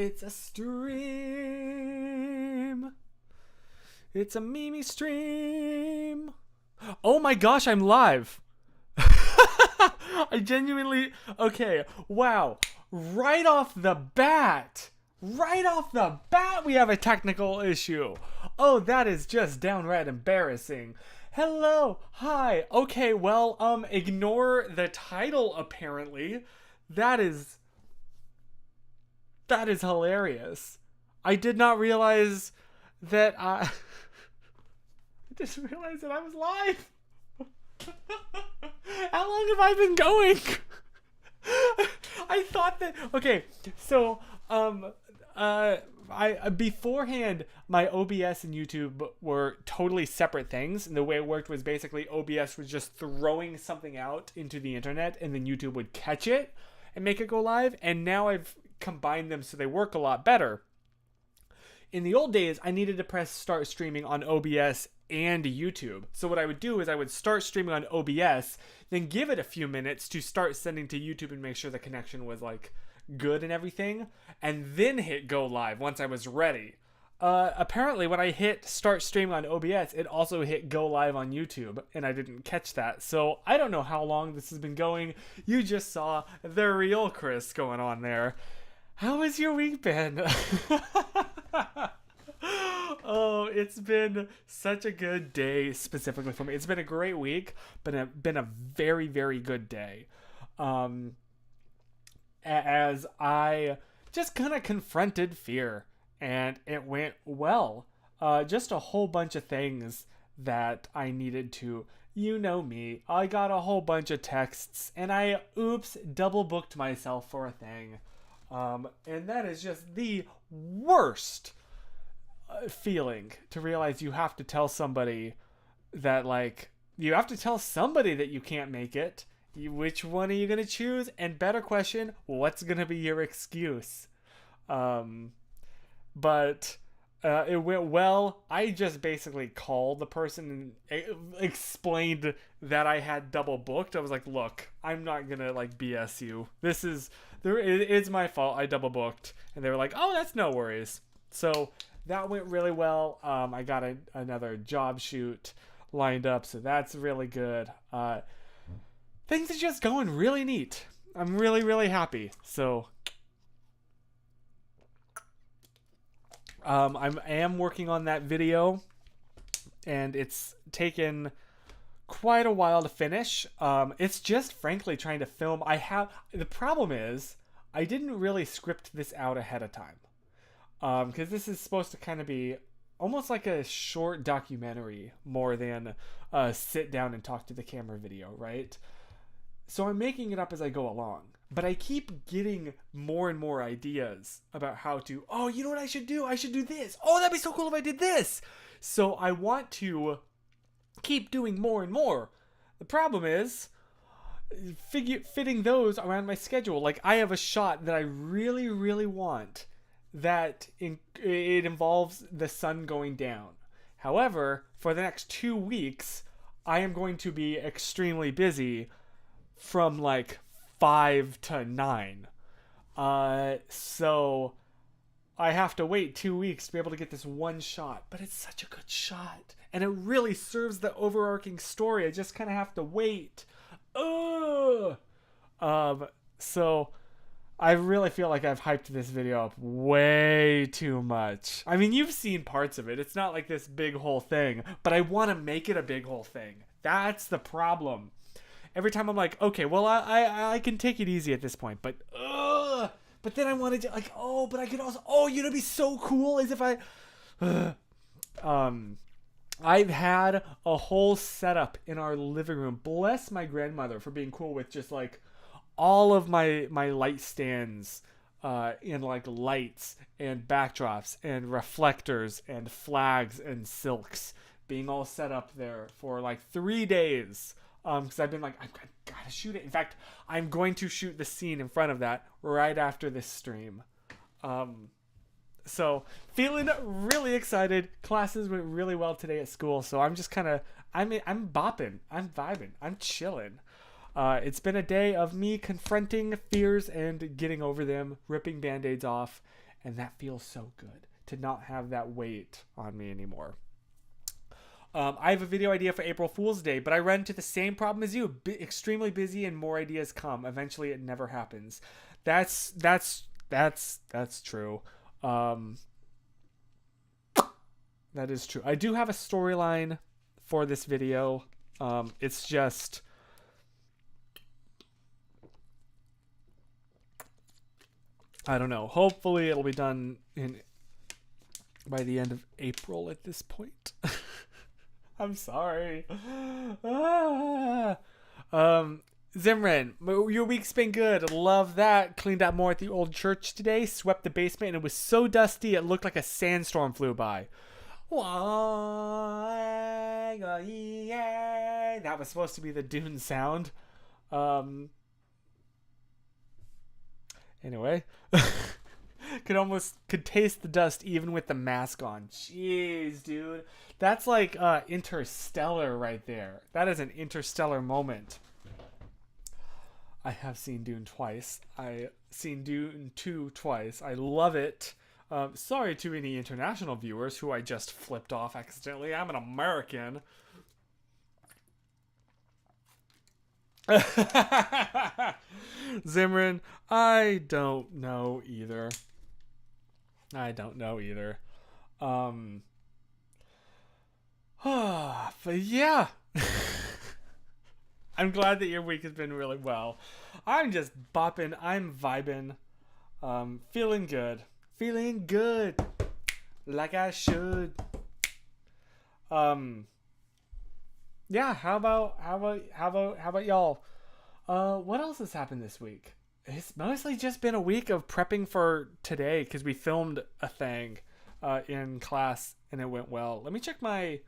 It's a stream. It's a Mimi stream. Oh my gosh, I'm live. I genuinely... Okay, wow. Right off the bat, we have a technical issue. Oh, that is just downright embarrassing. Hello, hi. Okay, well, ignore the title, apparently. That is hilarious. I did not realize that I didn't realize that I was live. How long have I been going? I thought that... Okay, so, I beforehand, my OBS and YouTube were totally separate things, and the way it worked was basically OBS was just throwing something out into the internet, and then YouTube would catch it and make it go live, and now I've combined them so they work a lot better. In the old days, I needed to press start streaming on OBS and YouTube. So what I would do is I would start streaming on OBS, then give it a few minutes to start sending to YouTube and make sure the connection was like good and everything, and then hit go live once I was ready. Apparently when I hit start streaming on OBS, it also hit go live on YouTube, and I didn't catch that. So I don't know how long this has been going. You just saw the real Chris going on there. How has your week been? Oh, it's been such a good day specifically for me. It's been a great week, but been a very, very good day. As I just kind of confronted fear, and it went well. Just a whole bunch of things that I needed to, you know me. I got a whole bunch of texts, and I, double booked myself for a thing. And that is just the worst feeling, to realize you have to tell somebody that, like, you have to tell somebody that you can't make it. Which one are you going to choose? And better question, what's going to be your excuse? But it went well. I just basically called the person and explained that I had double booked. I was like, look, I'm not going to like BS you. It's my fault. I double booked. And they were like, oh, that's no worries. So that went really well. I got another job shoot lined up, so that's really good. Things are just going really neat. I'm really, really happy. So I am working on that video, and it's taken quite a while to finish. It's just frankly trying to film. The problem is I didn't really script this out ahead of time. Because this is supposed to kind of be almost like a short documentary more than a sit down and talk to the camera video, right? So I'm making it up as I go along. But I keep getting more and more ideas about how to, oh, you know what I should do? I should do this. Oh, that'd be so cool if I did this. So I want to keep doing more and more. The problem is fitting those around my schedule. Like, I have a shot that I really, really want that it involves the sun going down. However, for the next 2 weeks, I am going to be extremely busy from like 5 to 9. So I have to wait 2 weeks to be able to get this one shot. But it's such a good shot, and it really serves the overarching story. I just kind of have to wait. So I really feel like I've hyped this video up way too much. I mean, you've seen parts of it. It's not like this big whole thing, but I want to make it a big whole thing. That's the problem. Every time I'm like, okay, well, I can take it easy at this point, but then I wanted to, like, oh, but I could also, you know, it'd be so cool as if I've had a whole setup in our living room. Bless my grandmother for being cool with just like all of my light stands and like lights and backdrops and reflectors and flags and silks being all set up there for like 3 days. Because I've been like, I've got to shoot it. In fact, I'm going to shoot the scene in front of that right after this stream. So feeling really excited. Classes went really well today at school. So I'm just kind of, I'm bopping. I'm vibing. I'm chilling. It's been a day of me confronting fears and getting over them, ripping band-aids off, and that feels so good to not have that weight on me anymore. I have a video idea for April Fool's Day, but I run into the same problem as you. Extremely busy and more ideas come. Eventually it never happens. That's true. That is true. I do have a storyline for this video. It's just... I don't know. Hopefully it'll be done by the end of April at this point. I'm sorry. Zimran, your week's been good. Love that. Cleaned out more at the old church today. Swept the basement and it was so dusty it looked like a sandstorm flew by. That was supposed to be the Dune sound. Anyway. Could taste the dust even with the mask on. Jeez, dude. That's like Interstellar right there. That is an interstellar moment. I have seen Dune twice. I've seen Dune 2 twice. I love it. Sorry to any international viewers who I just flipped off accidentally. I'm an American. Zimran, I don't know either. But yeah. I'm glad that your week has been really well. I'm just bopping. I'm vibing. Feeling good. Like I should. Yeah, how about y'all? What else has happened this week? It's mostly just been a week of prepping for today because we filmed a thing in class and it went well. Let me check my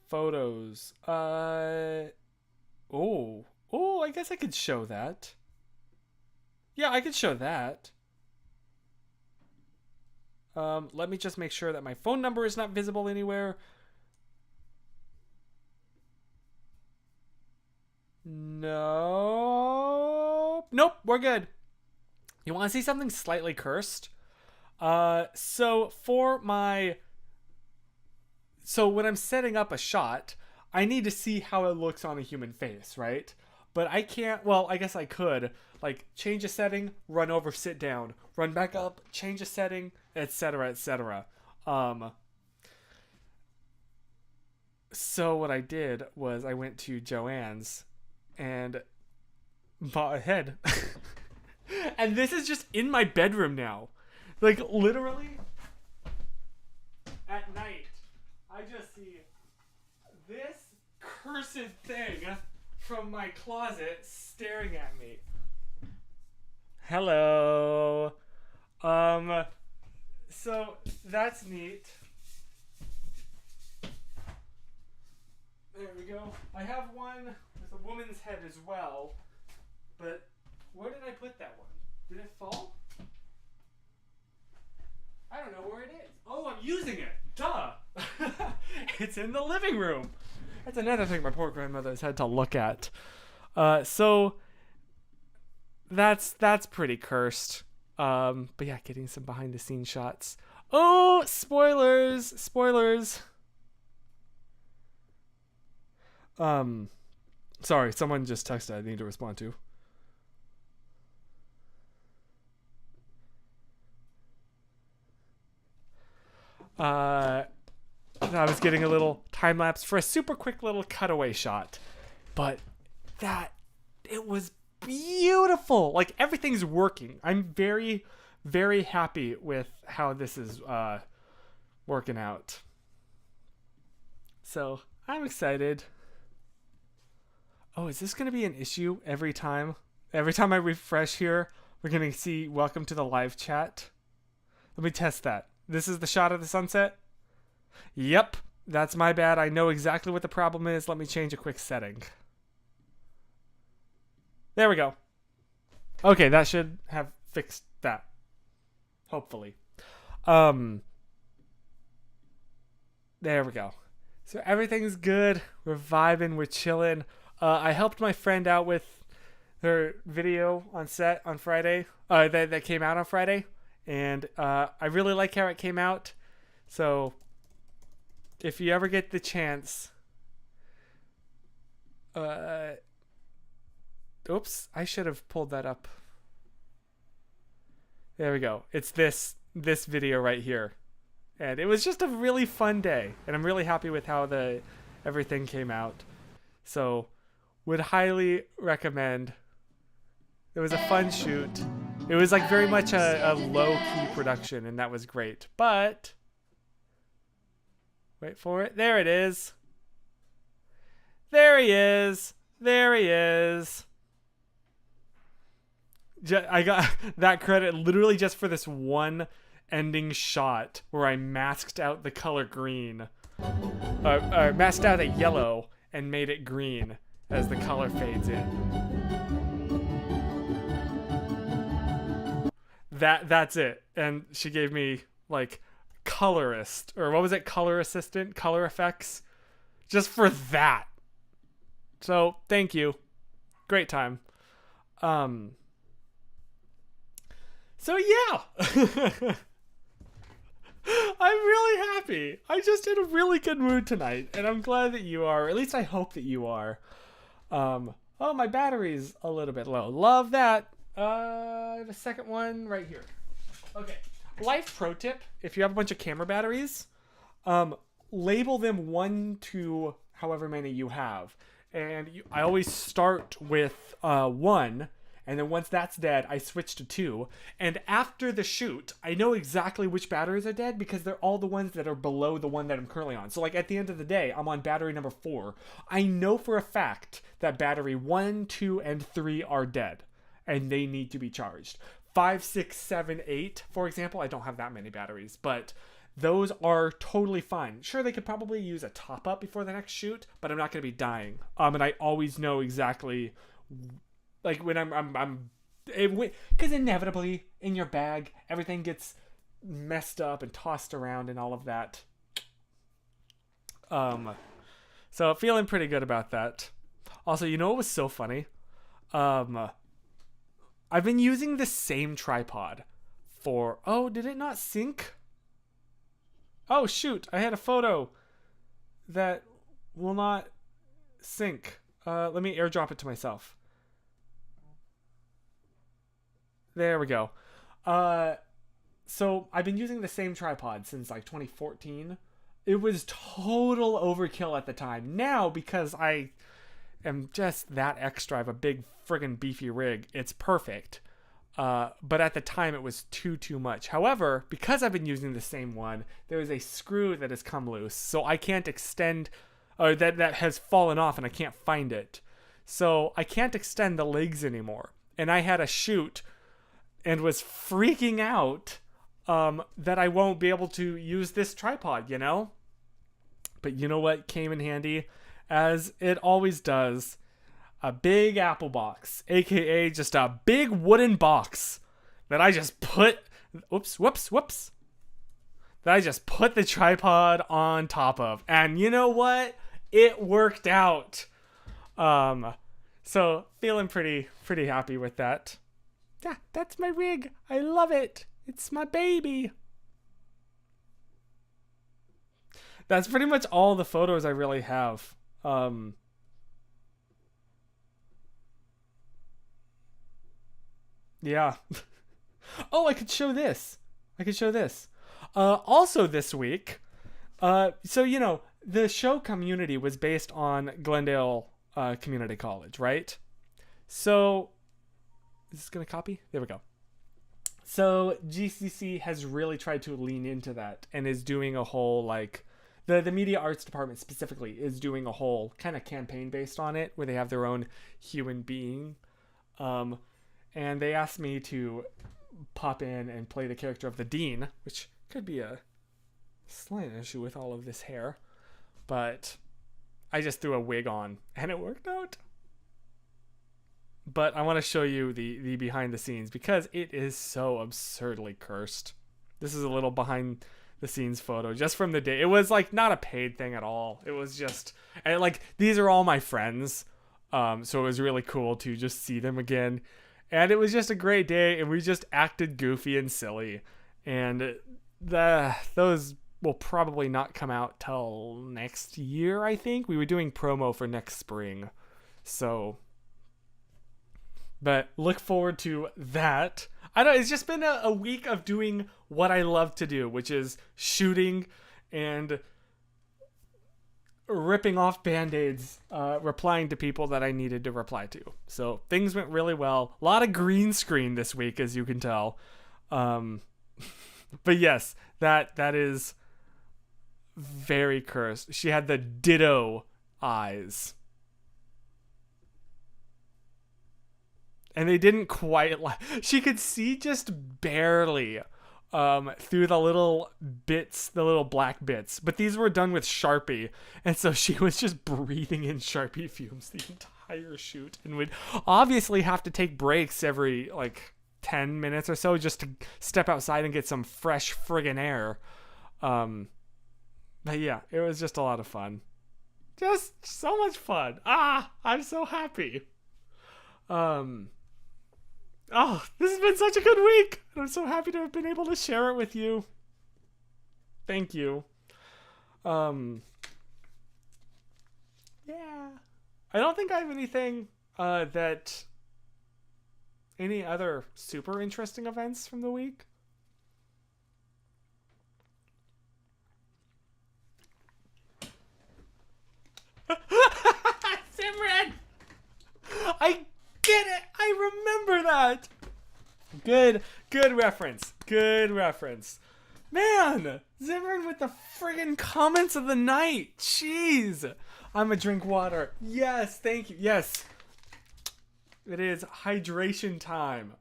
photos. I guess I could show that. Yeah, I could show that. Let me just make sure that my phone number is not visible anywhere. Nope, we're good. You want to see something slightly cursed? So when I'm setting up a shot, I need to see how it looks on a human face, right? But I can't, well, I guess I could, like, change a setting, run over, sit down, run back up, change a setting, etc., etc. So what I did was I went to Joann's and bought a head. And this is just in my bedroom now. Like, literally, at night, I just see this cursed thing from my closet staring at me. Hello. So that's neat. There we go. I have one with a woman's head as well, but where did I put that one? Did it fall? I don't know where it is. Oh, I'm using it. Duh. It's in the living room. That's another thing my poor grandmother has had to look at. So that's pretty cursed. But yeah, getting some behind the scenes shots. Oh, spoilers. Sorry, someone just texted I need to respond to. I was getting a little time lapse for a super quick little cutaway shot, but it was beautiful. Like, everything's working. I'm very, very happy with how this is working out. So I'm excited. Oh, is this going to be an issue every time? Every time I refresh here, we're going to see welcome to the live chat. Let me test that. This is the shot of the sunset? Yep, that's my bad. I know exactly what the problem is. Let me change a quick setting. There we go. Okay, that should have fixed that. Hopefully. There we go. So everything's good. We're vibing. We're chilling. I helped my friend out with her video on set on Friday. That came out on Friday. and I really like how it came out. So if you ever get the chance, oops, I should have pulled that up. There we go. It's this video right here. And it was just a really fun day, and I'm really happy with how everything came out. So, would highly recommend. It was a fun shoot. It was like very much a low-key production, and that was great. But wait for it. There it is. There he is. There he is. I got that credit literally just for this one ending shot where I masked out the color green. Masked out a yellow and made it green as the color fades in. That's it. And she gave me like colorist, or what was it? Color assistant, color effects, just for that. So thank you. Great time. So yeah. I'm really happy. I just in a really good mood tonight, and I'm glad that you are. At least I hope that you are. Oh, my battery's a little bit low. Love that. I have a second one right here. Okay. Life pro tip: if you have a bunch of camera batteries, label them 1 to however many you have. And I always start with 1. And then once that's dead, I switch to 2. And after the shoot, I know exactly which batteries are dead because they're all the ones that are below the one that I'm currently on. So like at the end of the day, I'm on battery number 4. I know for a fact that battery 1, 2, and 3 are dead. And they need to be charged. 5, 6, 7, 8, for example, I don't have that many batteries. But those are totally fine. Sure, they could probably use a top-up before the next shoot, but I'm not going to be dying. And I always know exactly... Like when because inevitably in your bag, everything gets messed up and tossed around and all of that. So feeling pretty good about that. Also, you know what was so funny? I've been using the same tripod for, did it not sync? Oh shoot, I had a photo that will not sync. Let me airdrop it to myself. There we go. So I've been using the same tripod since like 2014. It was total overkill at the time. Now, because I am just that extra, I have a big friggin' beefy rig, it's perfect. But at the time it was too much. However, because I've been using the same one, there is a screw that has come loose. So I can't extend, or that has fallen off and I can't find it. So I can't extend the legs anymore. And I had a shoot and was freaking out that I won't be able to use this tripod, you know? But you know what came in handy? As it always does, a big Apple box, aka just a big wooden box that I just put... Whoops. That I just put the tripod on top of. And you know what? It worked out. So feeling pretty happy with that. Yeah, that's my rig. I love it. It's my baby. That's pretty much all the photos I really have. Yeah. Oh, I could show this. Also this week, so, you know, the show Community was based on Glendale Community College, right? So... Is this going to copy? There we go. So GCC has really tried to lean into that and is doing a whole, like, the media arts department specifically is doing a whole kind of campaign based on it where they have their own human being. And they asked me to pop in and play the character of the dean, which could be a slight issue with all of this hair. But I just threw a wig on and it worked out. But I want to show you the behind the scenes because it is so absurdly cursed. This is a little behind the scenes photo just from the day. It was like not a paid thing at all. It was just, and like, these are all my friends. So it was really cool to just see them again. And it was just a great day and we just acted goofy and silly. and those will probably not come out till next year. I think we were doing promo for next spring, so. But look forward to that. I don't. It's just been a week of doing what I love to do, which is shooting and ripping off band-aids, replying to people that I needed to reply to. So things went really well. A lot of green screen this week, as you can tell. But yes, that is very cursed. She had the ditto eyes. And they didn't quite she could see just barely through the little bits, the little black bits. But these were done with Sharpie. And so she was just breathing in Sharpie fumes the entire shoot and would obviously have to take breaks every 10 minutes or so just to step outside and get some fresh friggin' air. But yeah, it was just a lot of fun. Just so much fun. I'm so happy. Oh, this has been such a good week. I'm so happy to have been able to share it with you. Thank you. Yeah. I don't think I have anything any other super interesting events from the week. Simran! I get it! I remember that! Good reference. Good reference. Man! Zimmerman with the friggin' comments of the night. Jeez! I'm gonna drink water. Yes, thank you. Yes. It is hydration time.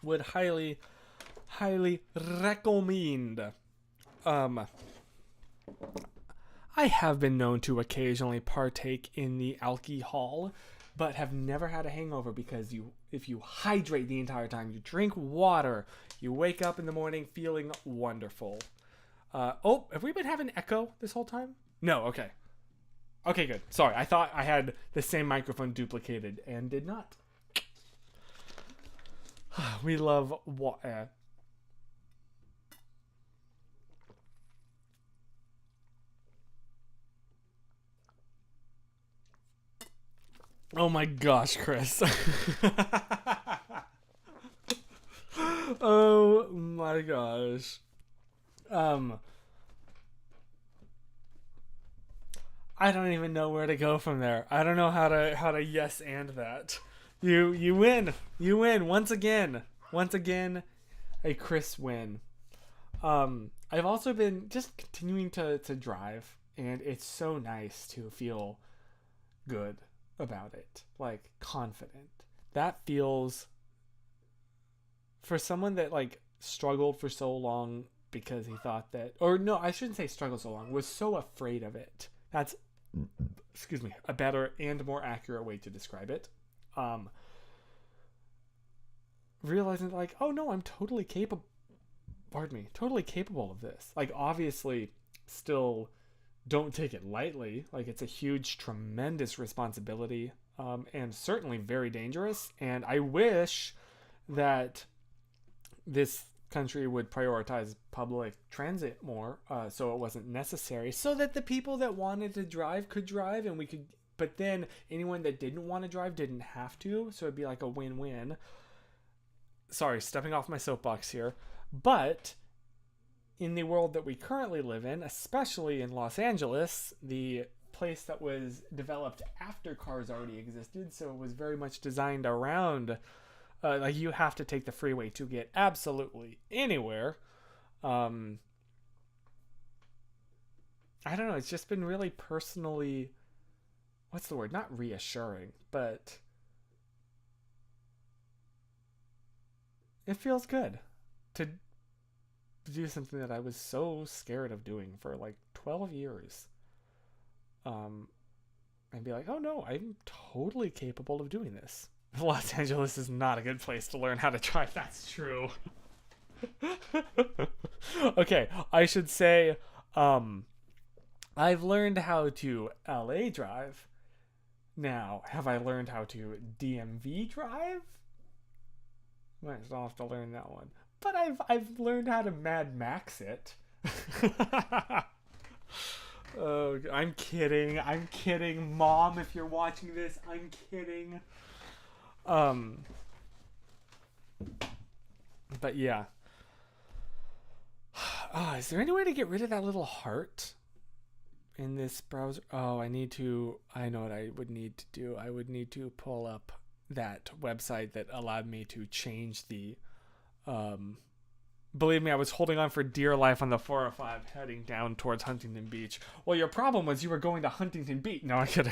Would highly recommend. I have been known to occasionally partake in the alcohol, but have never had a hangover because if you hydrate the entire time, you drink water, you wake up in the morning feeling wonderful. Have we been having echo this whole time? No, okay. Okay, good. Sorry, I thought I had the same microphone duplicated and did not. We love water. Oh my gosh, Chris. Oh my gosh. I don't even know where to go from there. I don't know how to yes and that. You win. You win once again. Once again, a Chris win. I've also been just continuing to drive, and it's so nice to feel good about it, like confident. That feels, for someone that struggled for so long because he thought that, or no, I shouldn't say struggled so long, was so afraid of it. That's, excuse me, a better and more accurate way to describe it. Realizing oh no, I'm totally capable. Pardon me, totally capable of this. Obviously, still don't take it lightly. It's a huge, tremendous responsibility, and certainly very dangerous. And I wish that this country would prioritize public transit more, so it wasn't necessary, so that the people that wanted to drive could drive, and we could. But then anyone that didn't want to drive didn't have to, so it'd be a win-win. Sorry, stepping off my soapbox here, but in the world that we currently live in, especially in Los Angeles, the place that was developed after cars already existed, so it was very much designed around, you have to take the freeway to get absolutely anywhere. I don't know, it's just been really personally, what's the word? Not reassuring, but it feels good to do something that I was so scared of doing for 12 years. And be oh no, I'm totally capable of doing this. Los Angeles is not a good place to learn how to drive. That's true. Okay, I should say, I've learned how to LA drive. Now, have I learned how to DMV drive? Might still have to learn that one. But I've learned how to Mad Max it. Oh, I'm kidding. I'm kidding. Mom, if you're watching this, I'm kidding. But yeah. Is there any way to get rid of that little heart in this browser? Oh, I know what I would need to do. I would need to pull up that website that allowed me to change the, believe me, I was holding on for dear life on the 405 heading down towards Huntington Beach. Well, your problem was you were going to Huntington Beach. No, I'm kidding.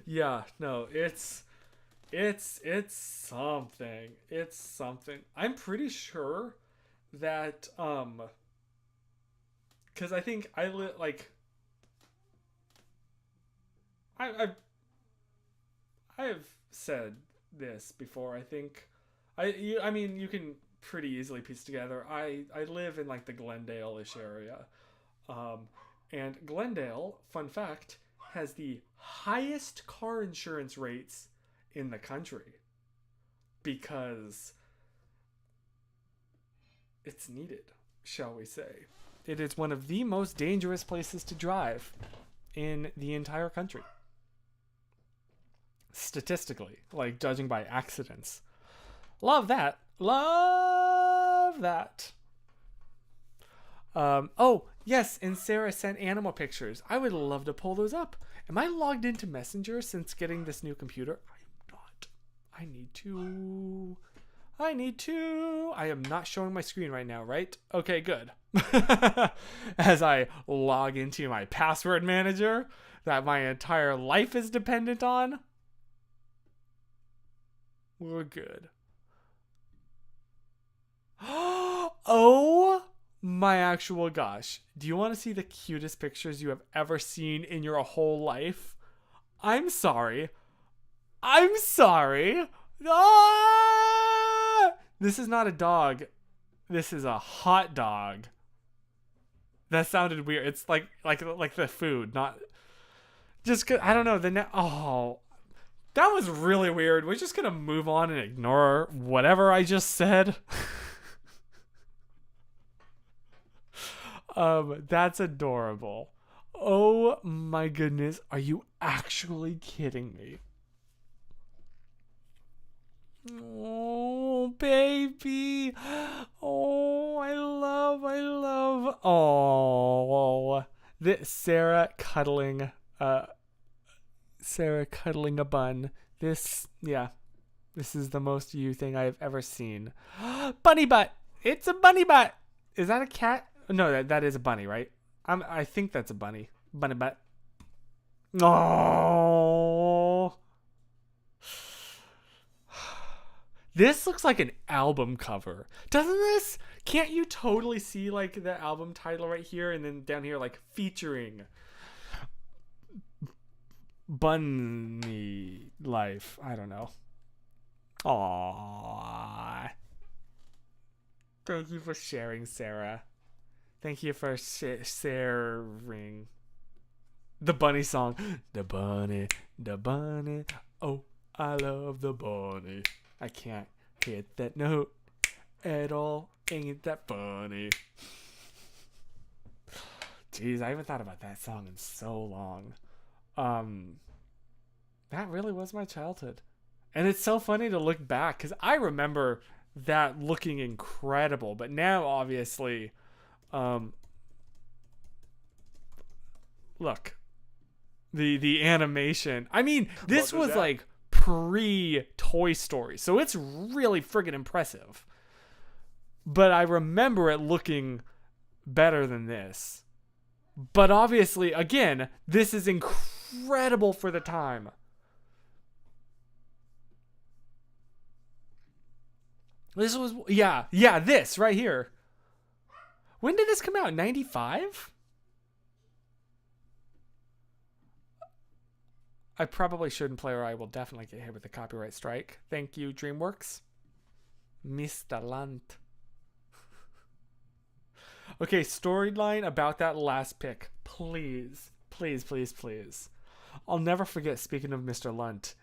Yeah, no, it's something. It's something. I'm pretty sure that, because I think I have said this before. I think I mean, you can pretty easily piece together. I live in like the Glendale-ish area, and Glendale, fun fact, has the highest car insurance rates in the country because it's needed, shall we say. It is one of the most dangerous places to drive in the entire country. Statistically, like judging by accidents. Love that. Love that. Oh, yes, and Sarah sent animal pictures. I would love to pull those up. Am I logged into Messenger since getting this new computer? I am not. I need to. I am not showing my screen right now, right? Okay, good. As I log into my password manager that my entire life is dependent on. We're good. Oh my actual gosh. Do you want to see the cutest pictures you have ever seen in your whole life? I'm sorry. Ah! This is not a dog. This is a hot dog. That sounded weird. It's like the food, not just 'cause, I don't know, that was really weird. We're just gonna move on and ignore whatever I just said. That's adorable. Oh my goodness. Are you actually kidding me? Oh, baby. Oh, I love. Oh, this Sarah cuddling a bun. This is the most you thing I've ever seen. Bunny butt. It's a bunny butt. Is that a cat? No, that is a bunny, right? I think that's a bunny. Bunny butt. Oh. This looks like an album cover. Doesn't this? Can't you totally see like the album title right here and then down here like featuring Bunny Life? I don't know. Aww. Thank you for sharing, Sarah. Thank you for sharing the bunny song. The bunny. Oh, I love the bunny. I can't hit that note at all. Ain't that funny? Jeez, I haven't thought about that song in so long. That really was my childhood. And it's so funny to look back because I remember that looking incredible. But now, obviously, look, the animation. I mean, this was like pre-Toy Story, so it's really friggin' impressive. But I remember it looking better than this. But obviously, again, this is incredible for the time. This was, this right here. When did this come out? 95? I probably shouldn't play or I will definitely get hit with a copyright strike. Thank you, DreamWorks. Mr. Lant. Okay, storyline about that last pick. Please. I'll never forget. Speaking of Mr. Lunt,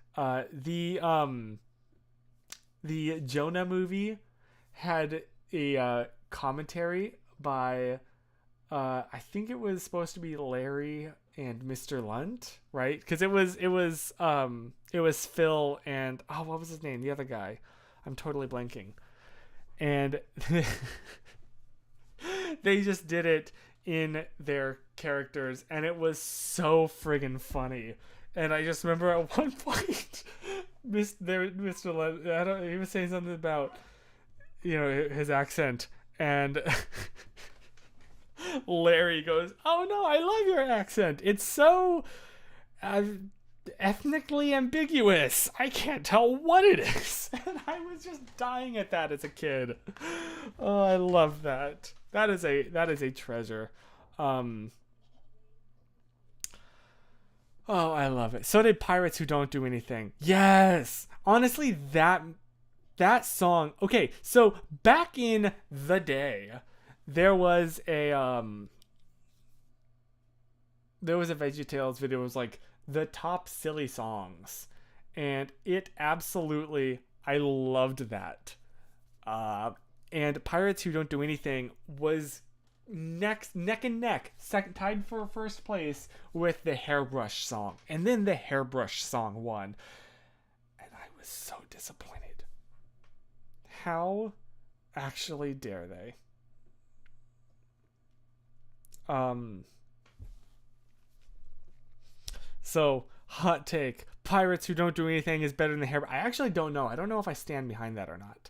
the Jonah movie had a commentary by I think it was supposed to be Larry and Mr. Lunt, right? Because it was Phil and what was his name? The other guy. I'm totally blanking. And they just did it in their characters, and it was so friggin' funny. And I just remember at one point, Mr. Lunt, he was saying something about his accent, and Larry goes, "Oh no, I love your accent. It's so ethnically ambiguous. I can't tell what it is." And I was just dying at that as a kid. Oh, I love that. That is a treasure. Oh, I love it. So did Pirates Who Don't Do Anything. Yes. Honestly, that song. Okay, so back in the day, there was a VeggieTales video. It was like the top silly songs, and it absolutely, I loved that. And Pirates Who Don't Do Anything was neck and neck, tied for first place with the Hairbrush song, and then the Hairbrush song won, and I was so disappointed. How actually dare they? So, hot take. Pirates Who Don't Do Anything is better than the Hairbrush. I actually don't know. I don't know if I stand behind that or not.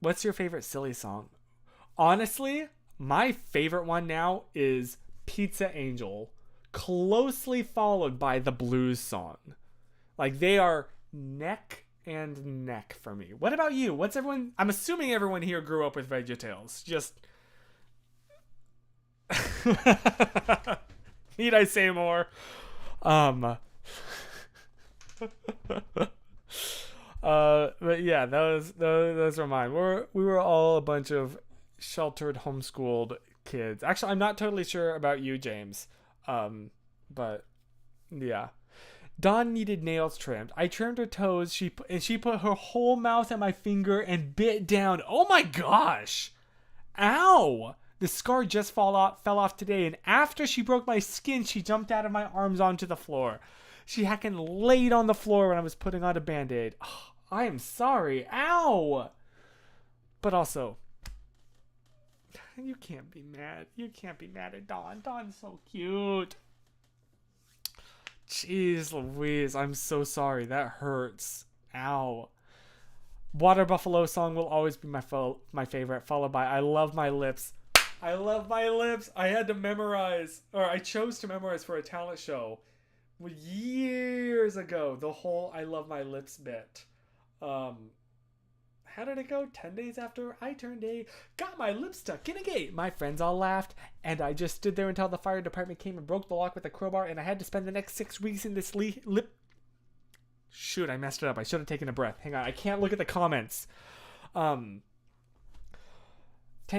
What's your favorite silly song? Honestly, my favorite one now is Pizza Angel, closely followed by the Blues song. Like, they are neck and neck for me. What about you? I'm assuming everyone here grew up with VeggieTales. Just need I say more? But yeah, those are mine. We were all a bunch of sheltered, homeschooled kids. Actually, I'm not totally sure about you, James. But yeah. Dawn needed nails trimmed. I trimmed her toes. She put her whole mouth at my finger and bit down. Oh my gosh! Ow! The scar just fell off today, and after she broke my skin, she jumped out of my arms onto the floor. She heckin' laid on the floor when I was putting on a Band-Aid. Oh, I am sorry. Ow! But also, you can't be mad. You can't be mad at Dawn. Dawn's so cute. Jeez Louise, I'm so sorry. That hurts. Ow. Water Buffalo song will always be my favorite, followed by I Love My Lips. I love my lips. I had to memorize, or I chose to memorize for a talent show years ago, the whole I Love My Lips bit. How did it go? 10 days after I turned a, got my lips stuck in a gate. My friends all laughed, and I just stood there until the fire department came and broke the lock with a crowbar, and I had to spend the next 6 weeks in this lip. Shoot, I messed it up. I should have taken a breath. Hang on, I can't look at the comments. 10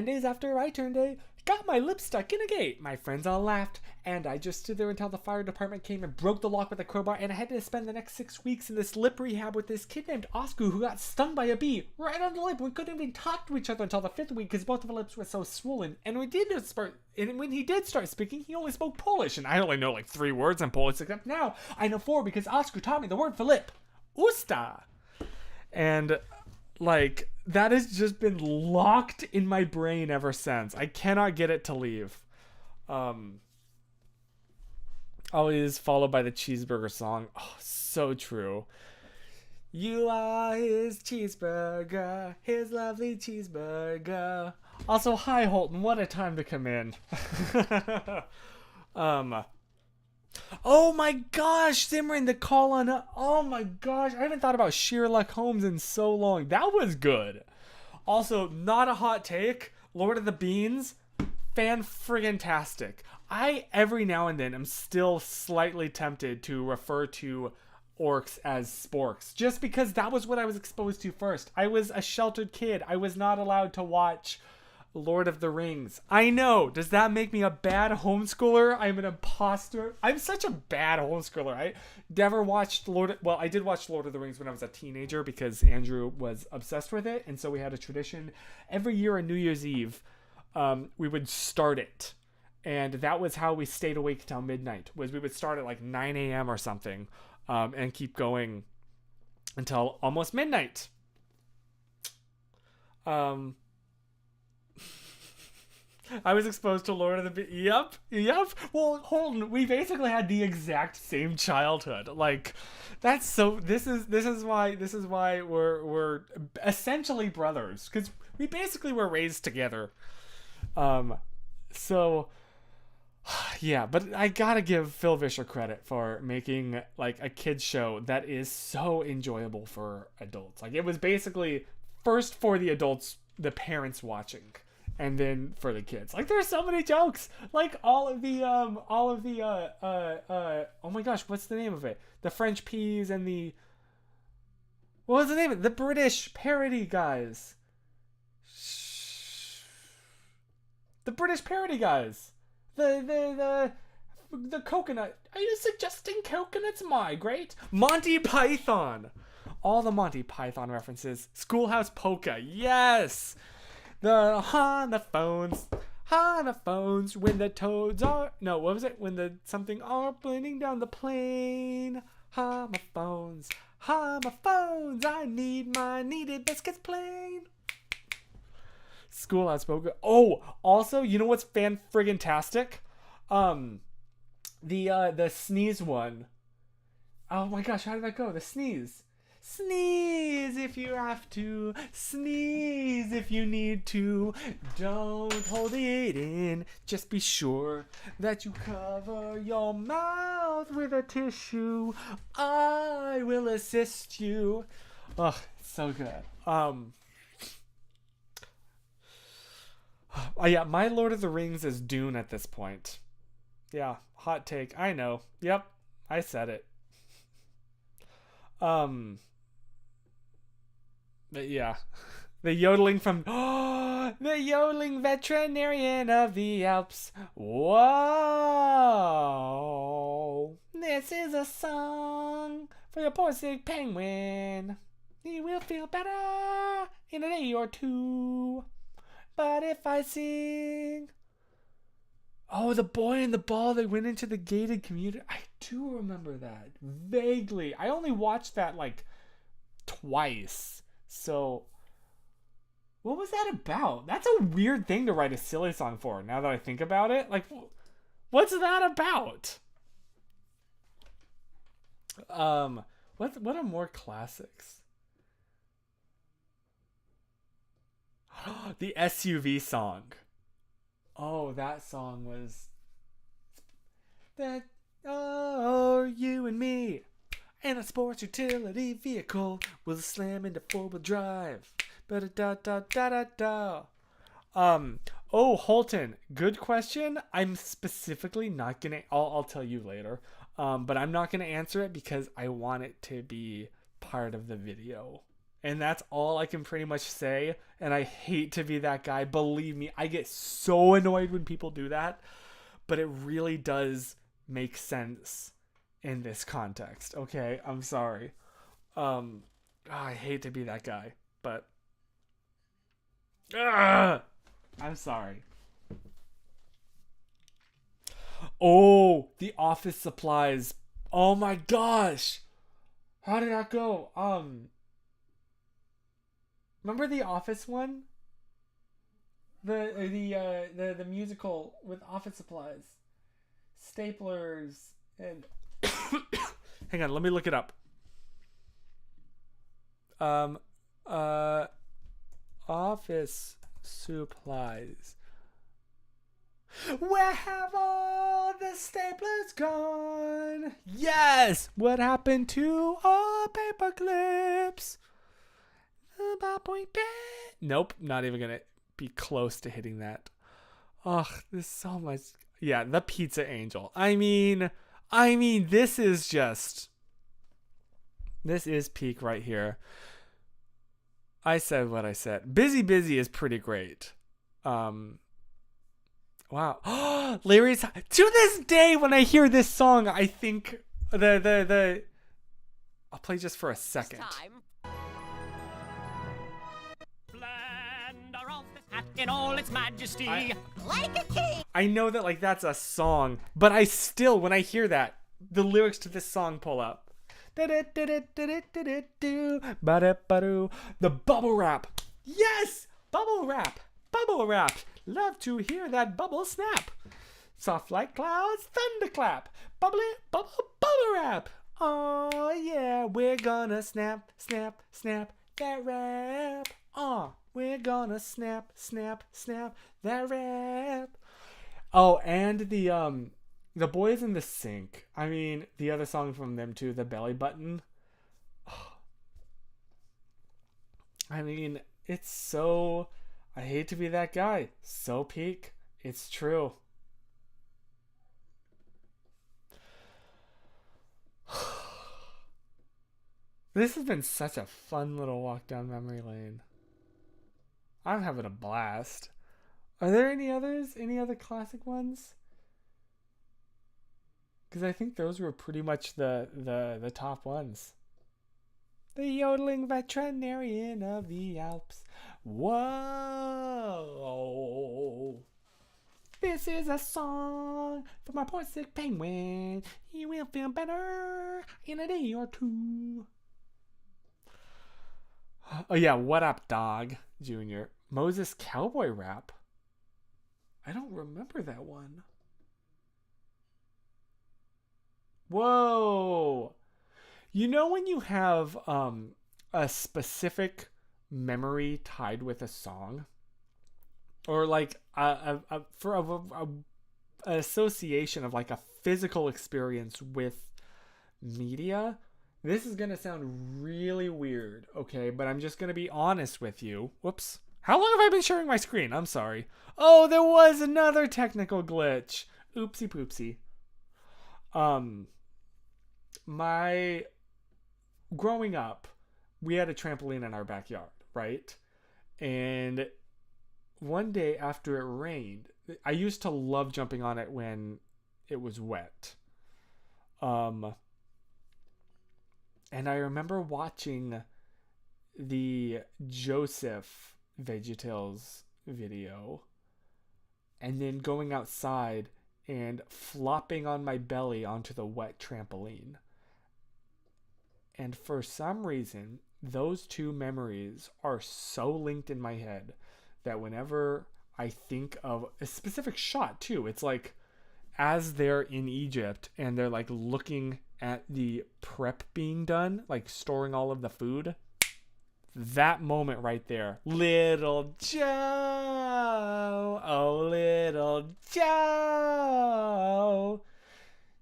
days after I turned a, got my lips stuck in a gate. My friends all laughed, and I just stood there until the fire department came and broke the lock with a crowbar, and I had to spend the next 6 weeks in this lip rehab with this kid named Oscar who got stung by a bee right on the lip. We couldn't even talk to each other until the 5th week because both of our lips were so swollen. And when he did start speaking, he only spoke Polish, and I only know like 3 words in Polish, except now I know 4 because Oscar taught me the word for lip. Usta. And like, that has just been locked in my brain ever since. I cannot get it to leave. Always followed by the cheeseburger song. Oh, so true. You are his cheeseburger, his lovely cheeseburger. Also, hi Holton, what a time to come in. Oh my gosh, Simran, the call on. Oh my gosh, I haven't thought about Sherlock Holmes in so long. That was good. Also, not a hot take. Lord of the Beans, fan-friggin-tastic. I, every now and then, am still slightly tempted to refer to orcs as sporks, just because that was what I was exposed to first. I was a sheltered kid. I was not allowed to watch Lord of the Rings. I know. Does that make me a bad homeschooler? I'm an imposter. I'm such a bad homeschooler. I never watched I did watch Lord of the Rings when I was a teenager because Andrew was obsessed with it, and so we had a tradition every year on New Year's Eve. We would start it, and that was how we stayed awake till midnight. Was we would start at like 9 a.m. or something, and keep going until almost midnight. I was exposed to Lord of the Yep. Well, Holden, we basically had the exact same childhood. Like, that's so. This is why we're essentially brothers, because we basically were raised together. So yeah, but I gotta give Phil Vischer credit for making like a kids show that is so enjoyable for adults. Like, it was basically first for the adults, the parents watching, and then for the kids. Like, there's so many jokes. Like all of the oh my gosh, what's the name of it? The French peas and the, what was the name of it? The British parody guys. The British parody guys. The coconut. Are you suggesting coconuts migrate? Monty Python. All the Monty Python references. Schoolhouse Polka. Yes. The phones when the toads are, no, what was it? When the something are blending down the plane. Homophones. I need my kneaded biscuits plain. Schoolhouse Polka. Oh, also, you know what's fan-friggin-tastic? The sneeze one. Oh my gosh, how did that go? The sneeze. Sneeze if you have to. Sneeze if you need to. Don't hold it in. Just be sure that you cover your mouth with a tissue. I will assist you. Ugh, it's so good. Yeah, my Lord of the Rings is Dune at this point. Yeah, hot take. I know. Yep, I said it. But yeah, the yodeling from the yodeling veterinarian of the Alps. Whoa, this is a song for your poor sick penguin. He will feel better in a day or two. But if I sing, oh, the boy and the ball that went into the gated community. I do remember that vaguely. I only watched that like twice. So, what was that about? That's a weird thing to write a silly song for, now that I think about it. Like, what's that about? What are more classics? The SUV song. Oh, that song was that. Oh, you and me and a sports utility vehicle will slam into 4-wheel drive. Ba-da-da-da-da-da-da. Oh, Holton, good question. I'm specifically not gonna. I'll tell you later. But I'm not gonna answer it because I want it to be part of the video. And that's all I can pretty much say. And I hate to be that guy. Believe me, I get so annoyed when people do that. But it really does make sense in this context. Okay, I'm sorry. I hate to be that guy. But I'm sorry. Oh, the office supplies. Oh my gosh. How did that go? Remember the Office one? The musical with office supplies, staplers, and hang on, let me look it up. Office supplies. Where have all the staplers gone? Yes. What happened to all paper clips? Nope, not even gonna be close to hitting that. Ugh, there's so much. Yeah, the Pizza Angel. I mean, this is peak right here. I said what I said. Busy is pretty great. Wow. Lyrics. To this day, when I hear this song, I think the I'll play just for a second. In all its majesty, like a king. I know that like that's a song, but I still, when I hear that, the lyrics to this song pull up. The bubble wrap. Yes, bubble wrap. Bubble wrap. Love to hear that bubble snap. Soft like clouds, thunderclap. Bubbly, bubble wrap. Oh yeah, we're gonna snap, snap, snap that wrap. We're gonna snap, snap, snap that rap. Oh, and the Boys in the Sink. I mean, the other song from them too, The Belly Button. I mean, it's so, I hate to be that guy. So peak. It's true. This has been such a fun little walk down memory lane. I'm having a blast. Are there any others? Any other classic ones? Because I think those were pretty much the top ones. The yodeling veterinarian of the Alps. Whoa. This is a song for my poor sick penguin. He will feel better in a day or two. Oh yeah, What Up Dog Jr. Moses Cowboy Rap. I don't remember that one. Whoa. You know when you have a specific memory tied with a song? Or like an association of like a physical experience with media? This is going to sound really weird, okay? But I'm just going to be honest with you. Whoops. How long have I been sharing my screen? I'm sorry. Oh, there was another technical glitch. Oopsie poopsie. Growing up, we had a trampoline in our backyard, right? And one day after it rained, I used to love jumping on it when it was wet. And I remember watching the Joseph VeggieTales video and then going outside and flopping on my belly onto the wet trampoline. And for some reason, those two memories are so linked in my head that whenever I think of a specific shot too, it's like as they're in Egypt and they're like looking at the prep being done, like storing all of the food. That moment right there. Little Joe, oh little Joe.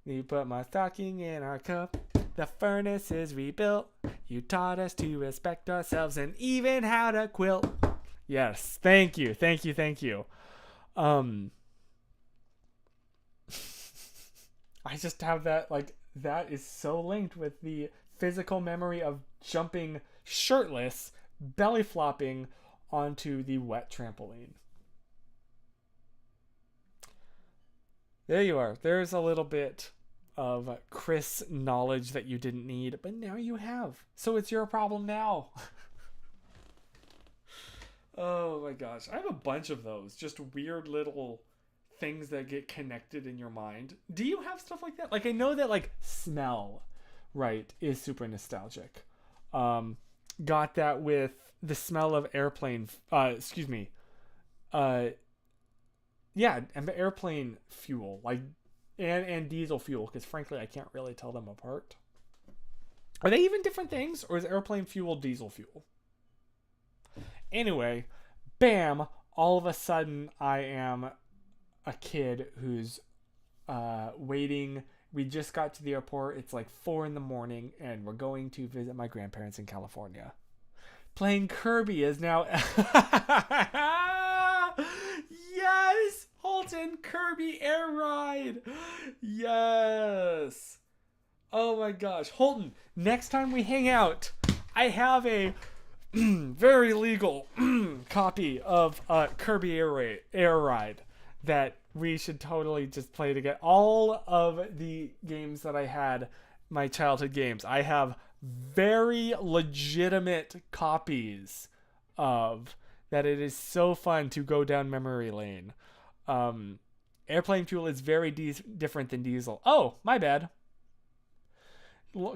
You put my stocking in our cup. The furnace is rebuilt. You taught us to respect ourselves and even how to quilt. Yes, thank you. I just have that, like, that is so linked with the physical memory of jumping shirtless, belly flopping onto the wet trampoline. There you are. There's a little bit of Chris knowledge that you didn't need, but now you have. So it's your problem now. Oh my gosh. I have a bunch of those. Just weird little things that get connected in your mind. Do you have stuff like that? Like I know that like smell, right, is super nostalgic. Got that with the smell of airplane airplane fuel, like and diesel fuel, because frankly I can't really tell them apart. Are they even different things, or is airplane fuel diesel fuel? Anyway, bam, all of a sudden I am a kid who's waiting. We just got to the airport. It's like 4 a.m. and we're going to visit my grandparents in California. Playing Kirby is now... Yes! Holton Kirby Air Ride! Yes! Oh my gosh. Holton, next time we hang out, I have a very legal copy of Kirby Air Ride that we should totally just play together. All of the games that I had, my childhood games, I have very legitimate copies of that. It is so fun to go down memory lane. Airplane Fuel is very different than Diesel. Oh, my bad.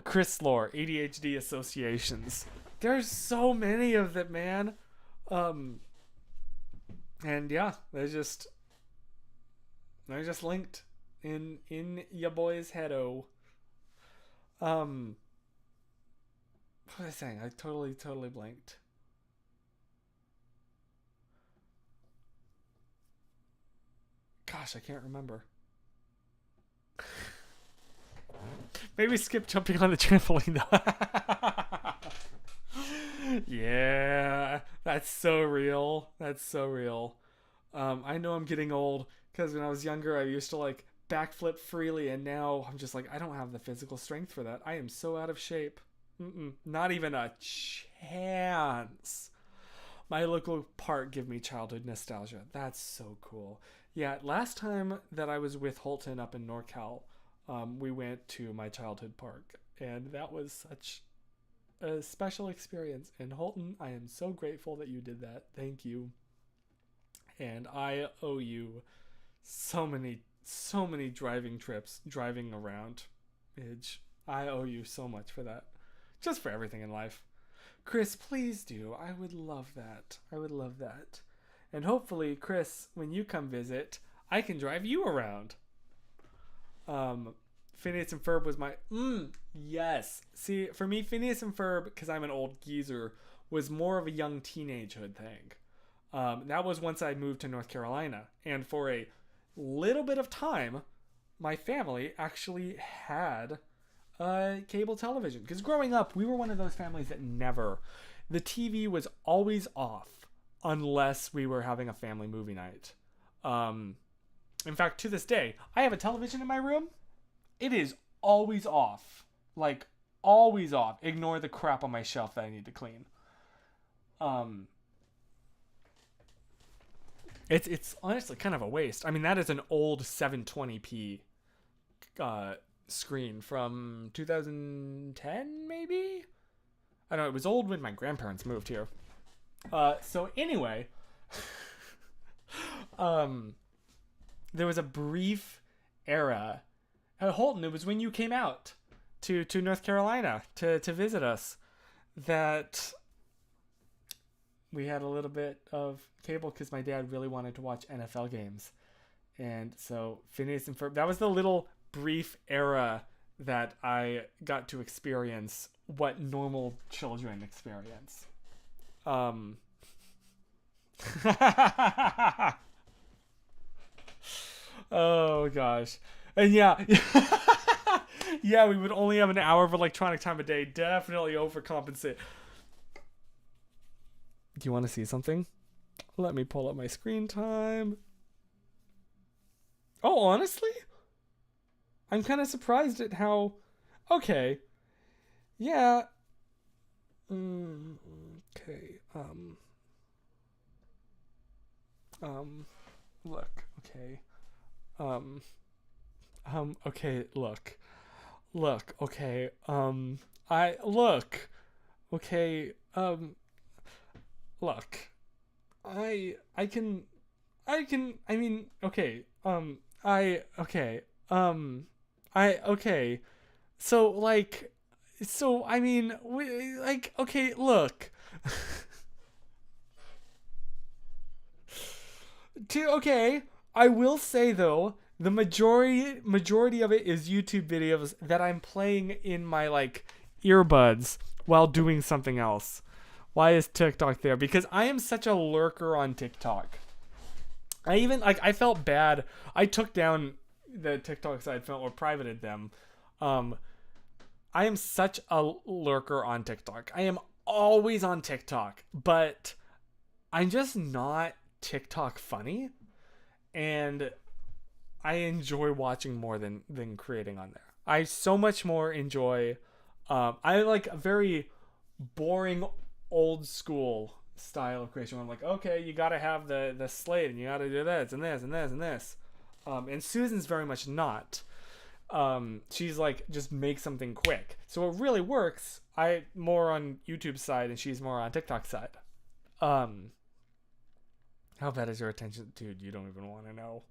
Chris Lore, ADHD associations. There's so many of them, man. And yeah, they're just linked in ya boy's heado. What was I saying? I totally blanked. Gosh, I can't remember. Maybe skip jumping on the trampoline though. Yeah, that's so real. That's so real. I know I'm getting old because when I was younger, I used to like backflip freely, and now I'm just like, I don't have the physical strength for that. I am so out of shape. Not even a chance. My local park give me childhood nostalgia. That's so cool. Yeah, last time that I was with Holton up in NorCal, we went to my childhood park, and that was such a special experience. And Holton, I am so grateful that you did that. Thank you. And I owe you so many driving around Midge. I owe you so much for that. Just for everything in life. Chris, please do. I would love that. And hopefully, Chris, when you come visit, I can drive you around. Phineas and Ferb was my yes. See, for me, Phineas and Ferb, because I'm an old geezer, was more of a young teenagehood thing. That was once I moved to North Carolina, and for a little bit of time, my family actually had cable television. Because growing up, we were one of those families that the TV was always off unless we were having a family movie night. In fact, to this day, I have a television in my room. It is always off. Like, always off. Ignore the crap on my shelf that I need to clean. It's honestly kind of a waste. I mean, that is an old 720p screen from 2010, maybe? I don't know. It was old when my grandparents moved here. So anyway, there was a brief era at Holton. It was when you came out to North Carolina to visit us that we had a little bit of cable because my dad really wanted to watch NFL games. And so Phineas and Ferb, that was the little brief era that I got to experience what normal children experience. Oh gosh. And yeah. Yeah, we would only have an hour of electronic time a day. Definitely overcompensate. Do you want to see something? Let me pull up my screen time. Oh, honestly? I'm kind of surprised at how... Okay. Yeah. Okay. Look. Okay. Okay, look. Look, okay. Look. Okay, look. I mean, okay. Okay. So, I mean, okay, look. Okay, I will say, though, the majority of it is YouTube videos that I'm playing in my, earbuds while doing something else. Why is TikTok there? Because I am such a lurker on TikTok. I felt bad. I took down the TikToks I had filmed or privated them. I am such a lurker on TikTok. I am always on TikTok, but I'm just not TikTok funny, and I enjoy watching more than creating on there. I so much more enjoy I like very boring old school style of creation. Where I'm like, okay, you got to have the slate, and you got to do this and this and this and this. And Susan's very much not. She's like, just make something quick. So it really works. I more on YouTube side, and she's more on TikTok side. How bad is your attention, dude? You don't even want to know.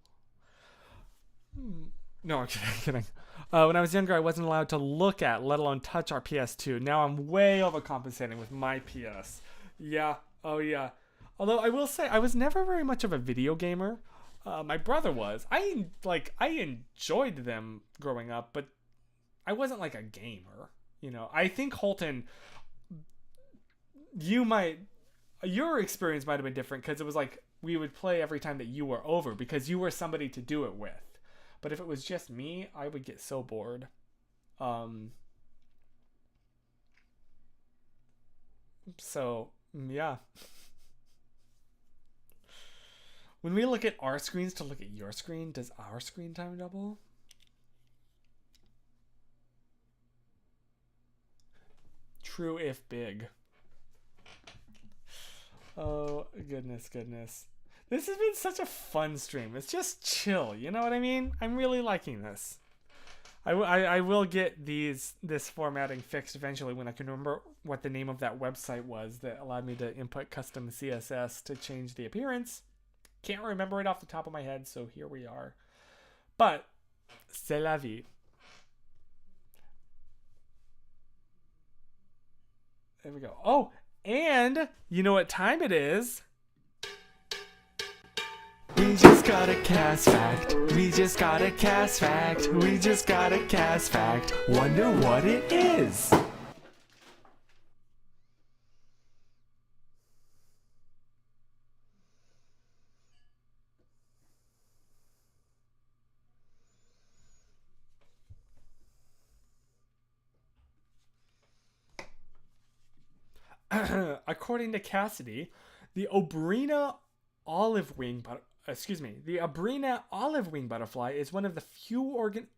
No, I'm kidding. When I was younger, I wasn't allowed to look at, let alone touch our PS2. Now I'm way overcompensating with my PS. Yeah. Oh yeah. Although I will say, I was never very much of a video gamer. My brother was. I enjoyed them growing up, but I wasn't like a gamer. You know, I think Holton, your experience might have been different because it was like we would play every time that you were over because you were somebody to do it with. But if it was just me, I would get so bored. So yeah. When we look at our screens to look at your screen, does our screen time double? True if big. Oh, goodness. This has been such a fun stream. It's just chill, you know what I mean? I'm really liking this. I will get this formatting fixed eventually when I can remember what the name of that website was that allowed me to input custom CSS to change the appearance. Can't remember it off the top of my head, so here we are. But, c'est la vie. There we go. Oh, and you know what time it is? We just got a cast fact. We just got a cast fact. We just got a cast fact. Wonder what it is. According to Cassidy, the Abrina olive wing butterfly is one of the few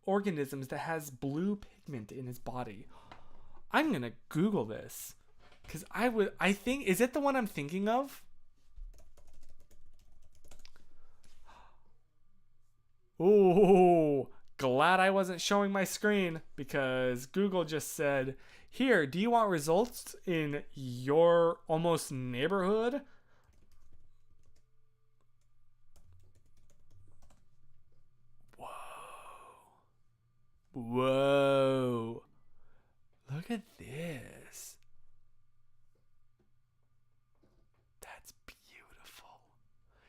organisms that has blue pigment in its body. I'm gonna Google this because I think, is it the one I'm thinking of? Oh, glad I wasn't showing my screen because Google just said, here, do you want results in your almost neighborhood? Whoa. Look at this. That's beautiful.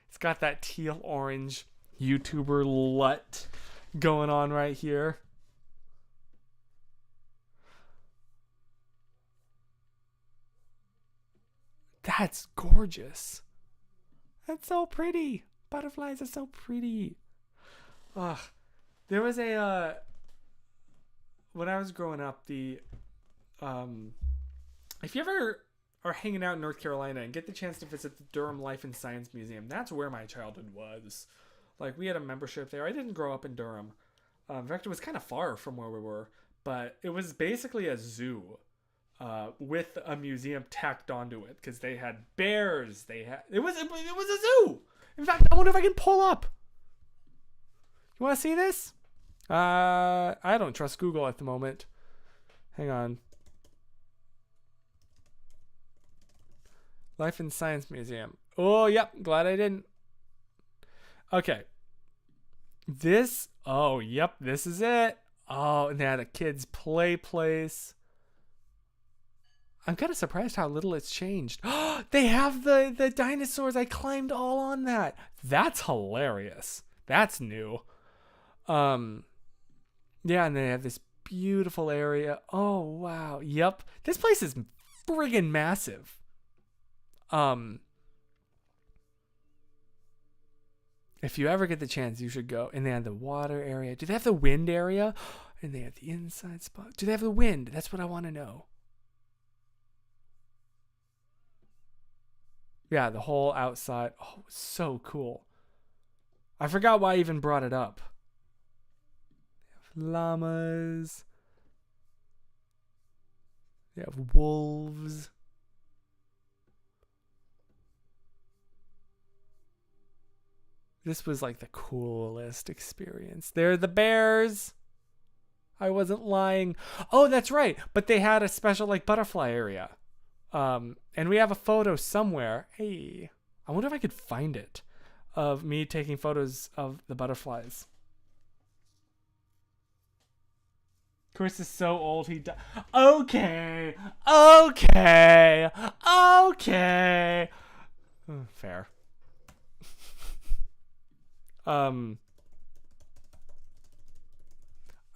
It's got that teal orange YouTuber LUT going on right here. That's gorgeous. That's so pretty. Butterflies are so pretty. Ugh. There was a when I was growing up, if you ever are hanging out in North Carolina and get the chance to visit the Durham Life and Science Museum, that's where my childhood was. Like, we had a membership there. I didn't grow up in Durham. In fact, it was kind of far from where we were, but it was basically a zoo with a museum tacked onto it because they had bears. It was a zoo. In fact, I wonder if I can pull up. You want to see this? I don't trust Google at the moment. Hang on. Life and Science Museum. Oh, yep. Glad I didn't. Okay. This is it. Oh, and they had a kids' play place. I'm kind of surprised how little it's changed. They have the dinosaurs. I climbed all on that. That's hilarious. That's new. Yeah, and they have this beautiful area. Oh, wow. Yep. This place is friggin' massive. If you ever get the chance, you should go. And they have the water area. Do they have the wind area? And they have the inside spot. Do they have the wind? That's what I want to know. Yeah, the whole outside. Oh, so cool. I forgot why I even brought it up. They have llamas. They have wolves. This was like the coolest experience. They're the bears. I wasn't lying. Oh, that's right. But they had a special like butterfly area. And we have a photo somewhere. Hey, I wonder if I could find it of me taking photos of the butterflies. Chris is so old he died. Okay. Fair. I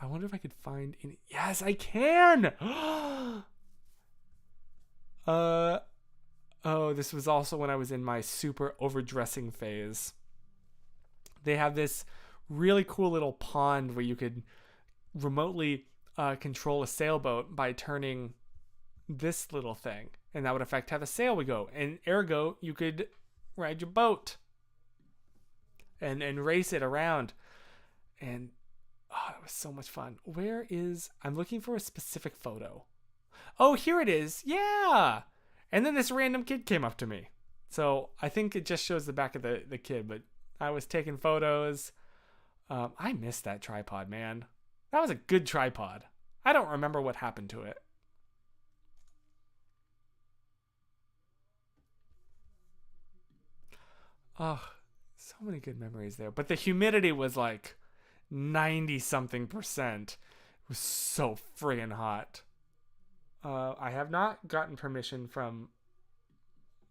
wonder if I could find any. Yes, I can. Oh, this was also when I was in my super overdressing phase. They have this really cool little pond where you could remotely control a sailboat by turning this little thing, and that would affect how the sail would go. And ergo, you could ride your boat and race it around. And it was so much fun. Where is... I'm looking for a specific photo. Oh, here it is. Yeah. And then this random kid came up to me. So I think it just shows the back of the kid, but I was taking photos. I missed that tripod, man. That was a good tripod. I don't remember what happened to it. Oh, so many good memories there. But the humidity was like 90 something percent. It was so friggin' hot. I have not gotten permission from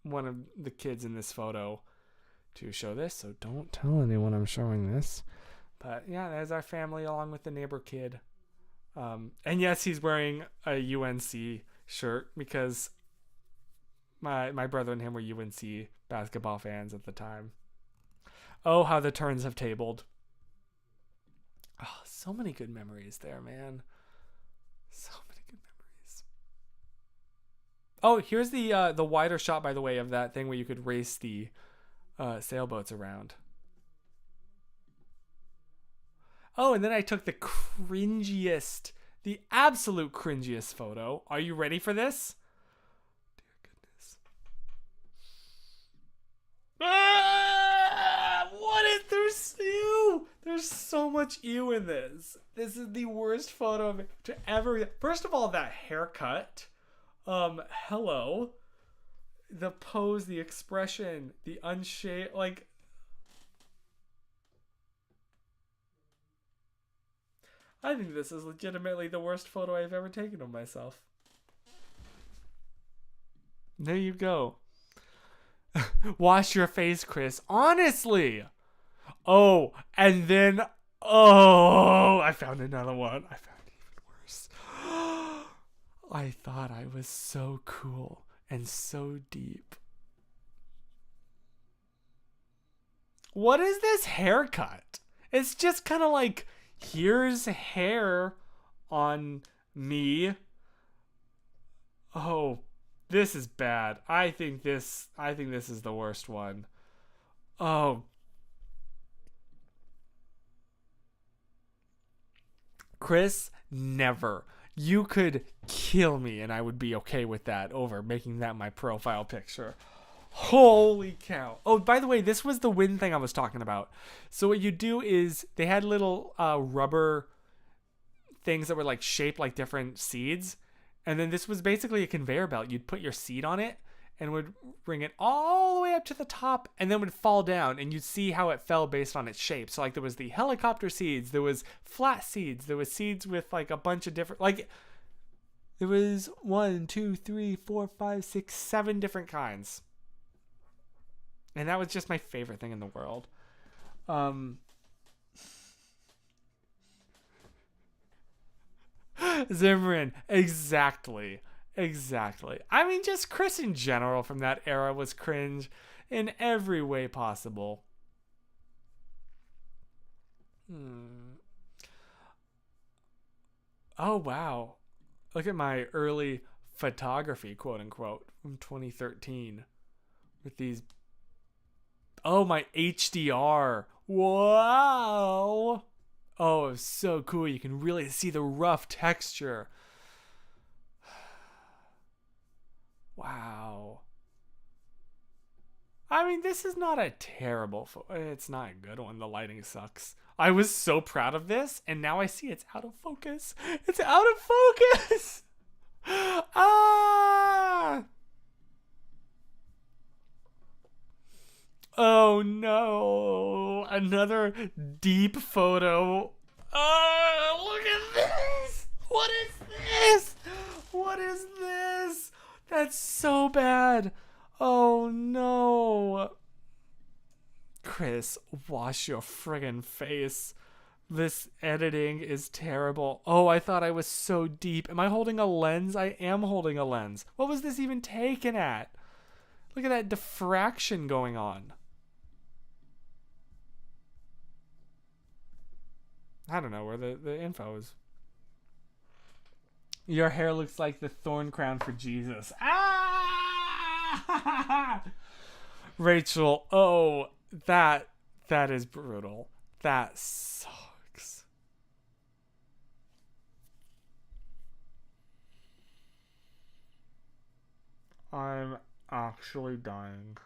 one of the kids in this photo to show this, so don't tell anyone I'm showing this. But yeah, there's our family along with the neighbor kid. And yes, he's wearing a UNC shirt because my brother and him were UNC basketball fans at the time. Oh, how the turns have tabled. Oh, so many good memories there, man. So many good memories. Oh, here's the wider shot, by the way, of that thing where you could race the sailboats around. Oh, and then I took the absolute cringiest photo. Are you ready for this? Dear goodness. What is there's ew? There's so much ew in this. This is the worst photo to ever. First of all, that haircut. Hello. The pose, the expression, the unshaved, like. I think this is legitimately the worst photo I've ever taken of myself. There you go. Wash your face, Chris. Honestly. Oh, and then, I found another one. I found even worse. I thought I was so cool and so deep. What is this haircut? It's just kind of like, here's hair on me. Oh, this is bad. I think this is the worst one. Oh. Chris, never. You could kill me and I would be okay with that over making that my profile picture. Holy cow. Oh, by the way, this was the wind thing I was talking about. So what you do is they had little rubber things that were like shaped like different seeds. And then this was basically a conveyor belt. You'd put your seed on it and would bring it all the way up to the top and then would fall down, and you'd see how it fell based on its shape. So like there was the helicopter seeds, there was flat seeds, there was seeds with like a bunch of different, like there was 1, 2, 3, 4, 5, 6, 7 different kinds. And that was just my favorite thing in the world. Zimmerman, exactly. I mean, just Chris in general from that era was cringe in every way possible. Oh, wow. Look at my early photography, quote unquote, from 2013 with these. Oh, my HDR. Wow. Oh, it was so cool. You can really see the rough texture. Wow. I mean, this is not a terrible it's not a good one. The lighting sucks. I was so proud of this, and now I see it's out of focus. It's out of focus. Ah! Oh no! Another deep photo. Oh, look at this! What is this? What is this? That's so bad. Oh no. Chris, wash your friggin' face. This editing is terrible. Oh, I thought I was so deep. Am I holding a lens? I am holding a lens. What was this even taken at? Look at that diffraction going on. I don't know where the info is. Your hair looks like the thorn crown for Jesus. Ah! Rachel, oh, that is brutal. That sucks. I'm actually dying.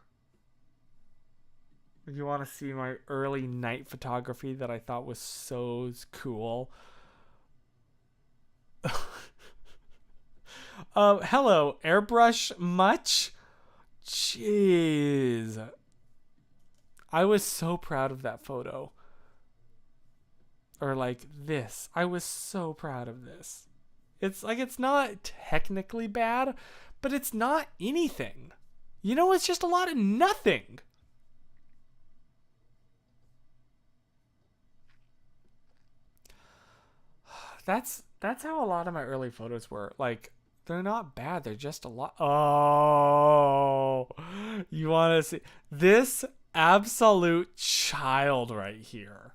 You want to see my early night photography that I thought was so cool? Hello, airbrush much? Jeez. I was so proud of that photo. Or like this. I was so proud of this. It's like, it's not technically bad, but it's not anything. You know, it's just a lot of nothing. That's how a lot of my early photos were. Like, they're not bad. They're just a lot. Oh, you want to see this absolute child right here?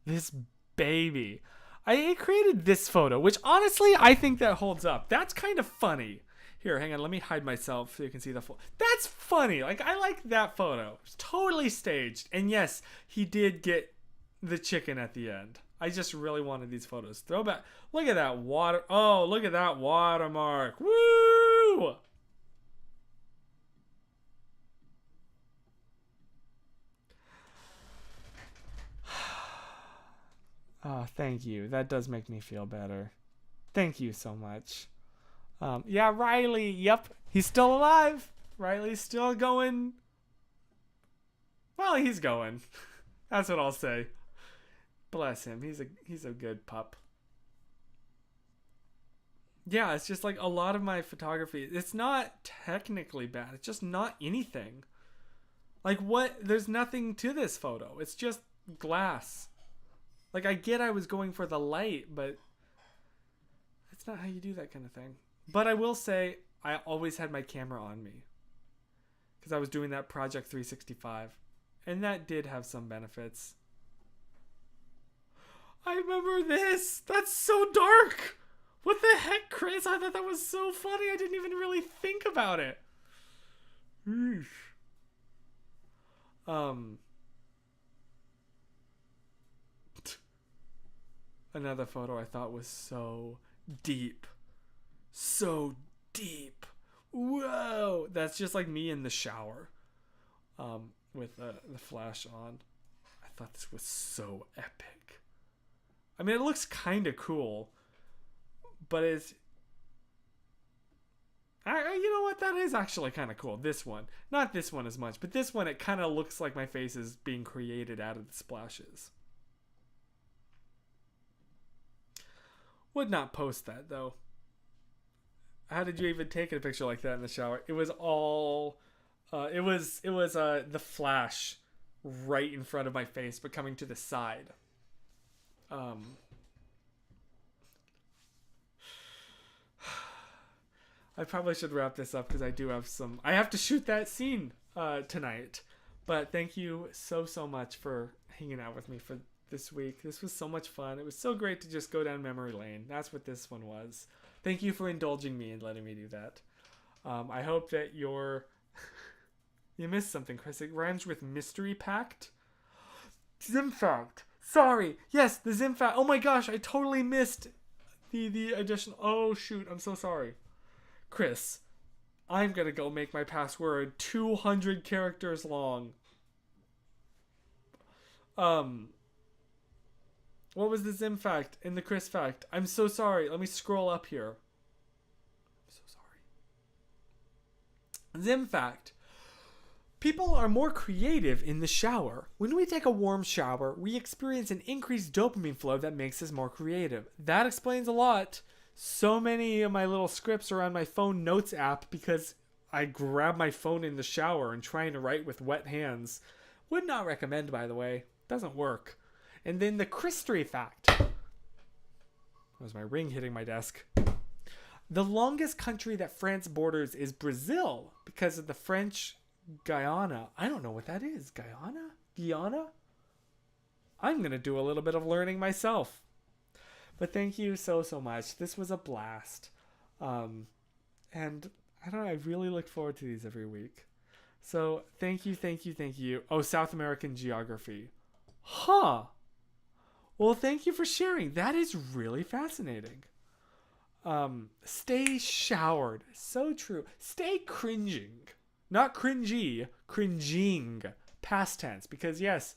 This baby. I created this photo, which honestly, I think that holds up. That's kind of funny. Here, hang on. Let me hide myself so you can see the full. That's funny. Like, I like that photo. It's totally staged. And yes, he did get the chicken at the end. I just really wanted these photos. Throwback. Look at that water. Oh, look at that watermark. Woo! Oh, thank you. That does make me feel better. Thank you so much. Yeah, Riley. Yep. He's still alive. Riley's still going. Well, he's going. That's what I'll say. Bless him. He's a good pup. Yeah, it's just like a lot of my photography. It's not technically bad. It's just not anything. Like what? There's nothing to this photo. It's just glass. Like I get I was going for the light, but that's not how you do that kind of thing. But I will say I always had my camera on me because I was doing that Project 365, and that did have some benefits. I remember this. That's so dark. What the heck, Chris? I thought that was so funny. I didn't even really think about it. Another photo I thought was so deep. So deep. Whoa. That's just like me in the shower. With the flash on. I thought this was so epic. I mean, it looks kind of cool, but it's... you know what? That is actually kind of cool. This one. Not this one as much, but this one, it kind of looks like my face is being created out of the splashes. Would not post that, though. How did you even take a picture like that in the shower? It was all... it was the flash right in front of my face, but coming to the side. I probably should wrap this up because I do have some... I have to shoot that scene tonight. But thank you so much for hanging out with me for this week. This was so much fun. It was so great to just go down memory lane. That's what this one was. Thank you for indulging me and letting me do that. I hope that you're... You missed something, Chris. It rhymes with mystery pact. Zimfact. Sorry. Yes, the Zimfact. Oh my gosh, I totally missed the additional... Oh shoot, I'm so sorry. Chris, I'm gonna go make my password 200 characters long. What was the Zim fact and the Chris fact? I'm so sorry. Let me scroll up here. I'm so sorry. Zim fact. People are more creative in the shower. When we take a warm shower, we experience an increased dopamine flow that makes us more creative. That explains a lot. So many of my little scripts are on my phone notes app because I grab my phone in the shower and trying to write with wet hands. Would not recommend, by the way. Doesn't work. And then the Christry fact. That was my ring hitting my desk. The longest country that France borders is Brazil because of the French Guyana. I don't know what that is. Guyana? I'm going to do a little bit of learning myself. But thank you so much. This was a blast. And I don't know, I really look forward to these every week. So thank you. Oh, South American geography. Huh. Well, thank you for sharing. That is really fascinating. Stay showered. So true. Stay cringing. Not cringy, cringing. Past tense. Because yes,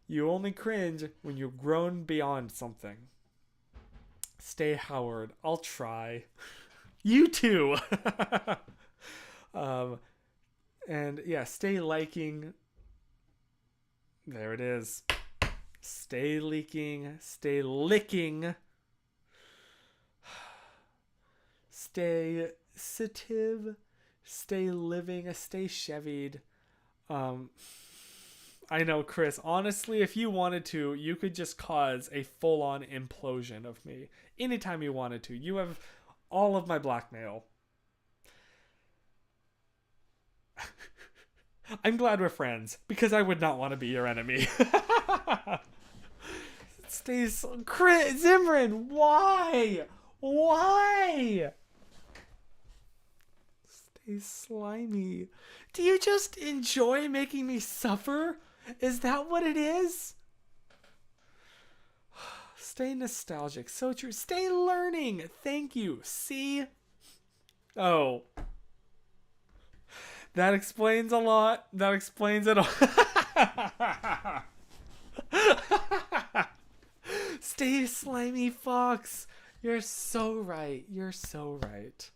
you only cringe when you've grown beyond something. Stay Howard. I'll try. You too. And yeah, stay liking. There it is. Stay leaking. Stay licking. Stay sitive. Stay living. Stay chevied. I know, Chris, honestly, if you wanted to, you could just cause a full-on implosion of me. Anytime you wanted to. You have all of my blackmail. I'm glad we're friends, because I would not want to be your enemy. Stay so... Chris, Zimran, why? Why? Stay slimy. Do you just enjoy making me suffer? Is that what it is? Stay nostalgic. So true. Stay learning. Thank you. See? Oh. That explains a lot. That explains it all. Stay slimy fox. You're so right. You're so right.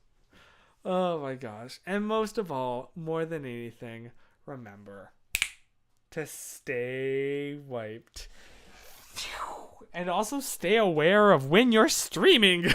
Oh my gosh. And most of all, more than anything, remember to stay wiped. And also stay aware of when you're streaming.